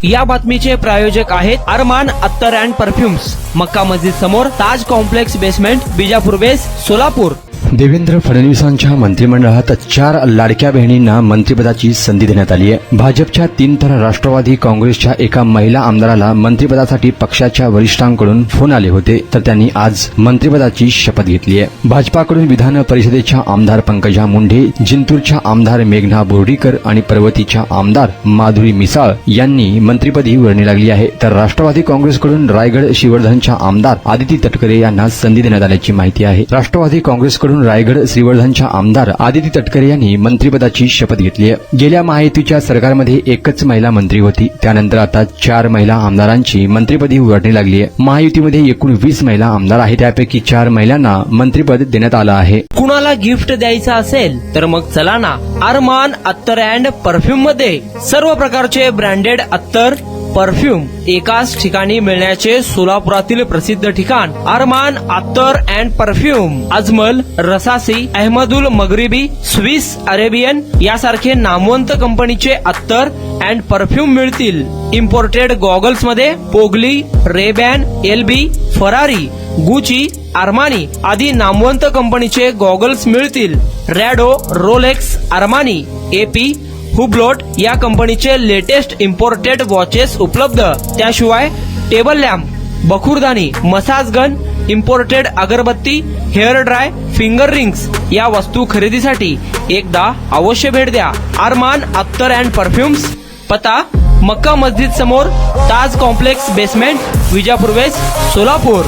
या बातमीचे प्रायोजक आहेत अरमान अत्तर अँड परफ्युम्स, मक्का मस्जिद समोर, Taj complex basement, Bijapur west, Solapur. Devendra फडणवीसांच्या मंत्रिमंडळात 4 लाडक्या बहिणींना मंत्रिपदाची संधी देण्यात आली आहे। भाजपच्या 3 तर राष्ट्रवादी काँग्रेसच्या एका महिला आमदाराला मंत्रिपदासाठी पक्षाच्या वरिष्ठांकडून फोन आले होते, तर त्यांनी आज मंत्रिपदाची शपथ घेतली आहे। भाजपाकडून विधान परिषदेच्या आमदार पंकजा मुंडे, जिंतूरच्या आमदार मेघना बोर्डीकर आणि पर्वतीच्या आमदार माधुरी मिसाळ यांनी मंत्रिपदी वर्णी लागली आहे, तर राष्ट्रवादी काँग्रेसकडून रायगड श्रीवर्धनच्या आमदार आदिती तटकरे यांना संधी देण्यात आल्याची माहिती आहे। राष्ट्रवादी काँग्रेसकडून रायगड श्रीवर्धनच्या आमदार आदिती तटकरे यांनी मंत्रिपदाची शपथ घेतली आहे। गेल्या महायुतीच्या सरकारमध्ये एकच महिला मंत्री होती, त्यानंतर आता 4 महिला आमदारांची मंत्रिपदी वर्णी लागली आहे। महायुतीमध्ये एकूण 20 महिला आमदार आहेत, त्यापैकी 4 महिलांना मंत्रिपद देण्यात आलं आहे। कुणाला गिफ्ट द्यायचं असेल तर मग चला ना अरमान अत्तर अँड परफ्यूम मध्ये सर्व प्रकारचे ब्रँडेड अत्तर परफ्यूम एकाच ठिकाणी मिळण्याचे सोलापुरातील प्रसिद्ध ठिकाण Armaan Attar and perfume. Ajmal, Rasasi, Ahmed al Maghribi, Swiss Arabian यासारखे नामवंत कंपनीचे अत्तर अँड परफ्यूम मिळतील। इम्पोर्टेड गॉगल्स मध्ये पोगली, रेबॅन, एलबी, फरारी, गुची, अरमानी आदी नामवंत कंपनीचे गॉगल्स मिळतील। Rado, Rolex, Armani, AP, Hublot या कंपनीचे लेटेस्ट इम्पोर्टेड वॉचेस उपलब्ध। त्याशिवाय टेबल लॅम्प, बखुरदानी, मसाज गन, इम्पोर्टेड अगरबत्ती, हेअर ड्राय, फिंगर रिंग्स या वस्तू खरेदीसाठी एकदा अवश्य भेट द्या अरमान अत्तर अँड परफ्यूम्स। पता मक्का मस्जिद समोर, Taj complex basement, Vijapur west, Solapur.